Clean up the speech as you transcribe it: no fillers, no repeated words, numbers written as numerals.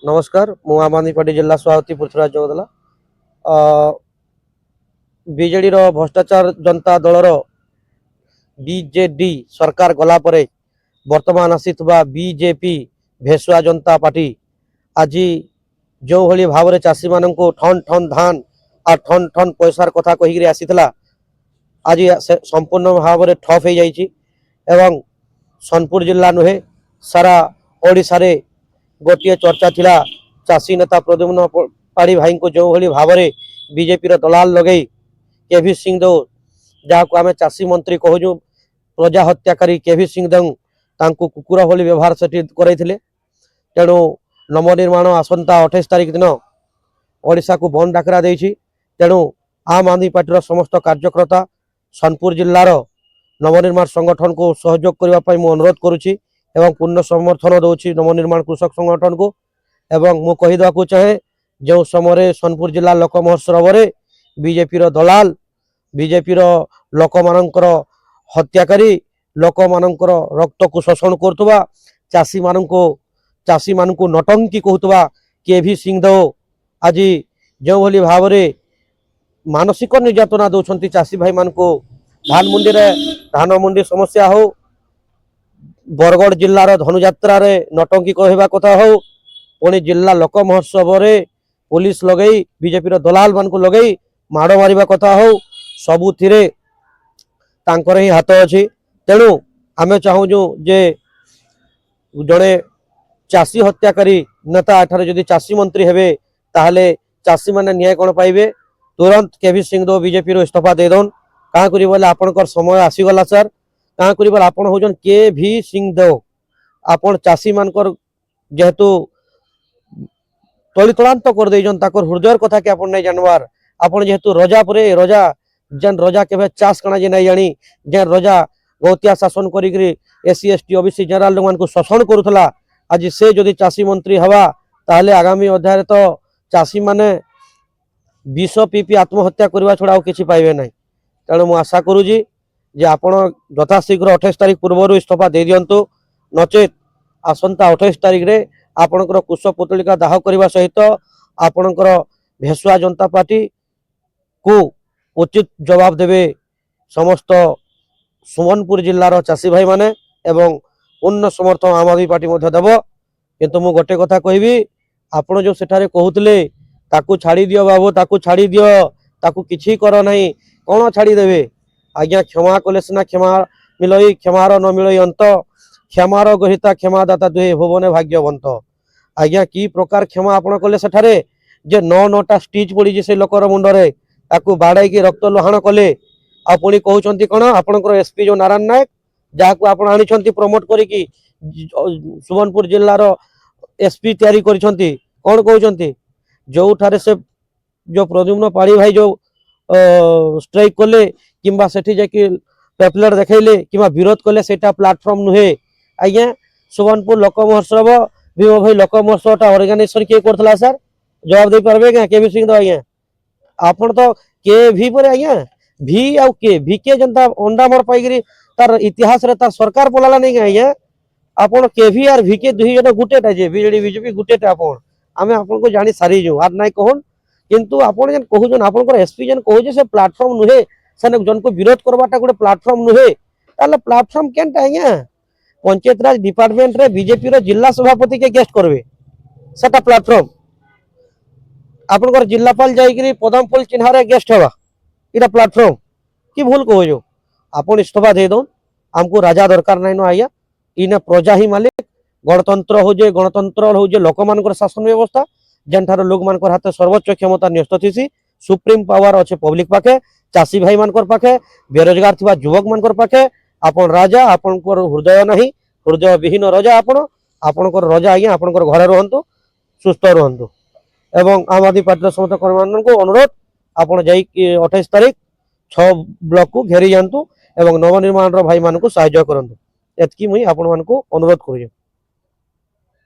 नमस्कार मु आम आदमी पार्टी जिला सभापति पृथ्वीराज जगदला। बीजेडी भ्रष्टाचार जनता दलर बीजेडी सरकार गला परे वर्तमान आसीथबा बीजेपी भेसुआ जनता पार्टी आज जो भली भाव चाषी मान ठन ठन धान आ ठन ठन पैसार कथा कहीकि आसीथिला आज संपूर्ण भाव में ठप हो जाइए एवं सोनपुर जिला नुहे सारा ओडिशा रे गोटे चर्चा थिला चाषी नेता प्रद्युम्न पाढ़ी भाई को जो भली भाव में बीजेपी दलाल लगे केवी सिंहदेव जहाँ आम चाषी मंत्री कहूँ प्रजा हत्याकारी केवी सिंहदेव तांको कुकुर भली व्यवहार से करते तेणु नवनिर्माण आसंता 28 तारिख दिन ओडिशा को बंद डाकरा देछि। तेणु आम आदमी पार्टी समस्त कार्यकर्ता सोनपुर जिलार नवनिर्माण संगठन को सहयोग करने मु अनुरोध करुछि एवं पूर्ण समर्थन दौर नवनिर्माण कृषक संगठन को। एवं मु कहीदेवा को चाहे जो समय सोनपुर जिला लोक महोत्सव में बीजेपी दलाल बीजेपी लोक मानकर हत्याकारी लोक मानकर रक्त को शोषण करतुबा चाषी मान को नटंकी कहतुबा केवी सिंहदेव आज जो भली भाव में मानसिक निर्यातना दौरान चाषी भाई मान को धान मंडी समस्या हो बरगढ़ जिलार धनुजात्रा रे नटंकी कहवा कथा हो पुणी जिला लोक महोत्सव में पुलिस लगे बीजेपी दलाल मान को लगे माड़ मारिबा कथा हो सबुथिरे तांकर ही हाथ अच्छी। तेणु आमे चाहूँ जे जड़े चाषी हत्याकारी नेता एठार जदि चाषी मंत्री हेबे ताहले चाषी माने न्याय कौन पाइबे तुरंत केवी सिंहदेव बीजेपी इस्तीफा दे दौन क्या बोले आपंकर समय आसीगला सर क्या बोले आप हूँ केवी सिंहदेव आपण चाषी मानकर जेहेतु तलितलांत कर देजन ताकर हृदय कथा कि नहीं जानवार आपण जेहेतु रजा परे रजा जेन रजा केवे चाष कणा जे नहीं जानी जेन रजा गौतिया शासन करी एससी एसटी ओबीसी जनरल लोग को शोषण करुला आज से जदि चाषी मंत्री हवा ताहले आगामी अध्याय तो चाषी माने विष पी आत्महत्या करने छड़ा किसी पाइबे ना। तेणु मुझे आशा करुँगी जे आपण यथाशीघ्र 28 तारिख पूर्व इस्तीफा दे दिंतु नचेत आसंता 28 तारिख रे आपणकर कुश पुतलिका दाह करने सहित आपणकर भेसुआ जनता पार्टी को उचित जवाब देवे समस्त सुमनपुर जिलार चाषी भाई माने एवं पूर्ण समर्थन आम आदमी पार्टी देव। किंतु मु गोटे कथा कहबी आपण जो सेठारे कहूतले ताकू छाड़ी दियो बाबू ताकू छाड़ी दियो ताकू किछि कर नहीं कौन छाड़ी देवे आज्ञा क्षमा कले सिना क्षमा मिलई क्षमार न मिलई अंत क्षमार गहिता क्षमादाता दुहे भुवने भाग्यवंत आज्ञा की प्रकार क्षमा आपण कले सेठारे जे 9 स्टिच पड़ी से लोकर मुंडरे ताकू बाड़ाई की रक्त लोहाण कले आ पुणी कहउचंती कोन आपनकर एसपी जो नारायण नायक जहाँ आपण आनी प्रमोट करी सुमनपुर जिलार एसपी तैयारी करिसंती कौन कहउचंती जो ठारे से जो प्रद्युम्न पाढ़ी भाई जो स्ट्राइक कले किंबा सेठी जाकि पेपलेट देखैले किंबा विरोध कले सेटा प्लेटफॉर्म नुहे आज्ञा सुमनपुर लोक महोत्सव भीम भाई लोक महोत्सव ऑर्गेनाइजेशन किए करथला सर जवाब दे पारबे क्या केवी सिंह आज्ञा आपण तो के भी पर आज्ञा भी आउ के भी के जनता अंडा मर पाई तार इतिहास रे तार सरकार बोलाला नहीं आज्ञा आपण केवी आर भी के दुही जन गुटेटा जे बीजेडी बीजेपी गुटेटा आपण आमे आपण को जानी सारी जो आर नाइ कहन किंतु आपण जन कहू जन आपण एसपी जन कहू जे से प्लेटफॉर्म नुहे सने जन को विरोध करबाटा गोटे प्लेटफॉर्म नुहे ताले प्लेटफॉर्म केनटा आज्ञा पंचायत राज डिपार्टमेंट रे बीजेपी रो जिला सभापति के गेस्ट करबे सेटा प्लेटफॉर्म आपनकर जिलापाल जाइकरी पदमफुल चिन्ह रे गेस्ट हवा इटा प्लेटफॉर्म कि भूल कहो जो आपण इस्तीफा दे दो हमको राजा दरकार नहीं न आया इने प्रजा ही मालिक गणतंत्र हो जे लोक मानकर शासन व्यवस्था जेनठार लोक मानकर हाथ सर्वोच्च क्षमता न्यस्त थीसी सुप्रीम पावर अच्छे पब्लिक पाखे चाषी भाई मानकर पाखे बेरोजगार थिबा युवक मानकर पाखे आपण राजा आपनकर हृदय नहीं हृदय विहीन राजा आपणकर राजा आज्ञा आपणकर घरे रहंतु सुस्थ रहंतु एवं आम आदमी पार्टी समस्त कर्मी को अनुरोध आपण जाई 28 तारिख 6 ब्लॉक को घेरी जातु एवं नवनिर्माण भाई मान को साहाय्य करंतु एतकी मुई आपण मान को अनुरोध करूँ।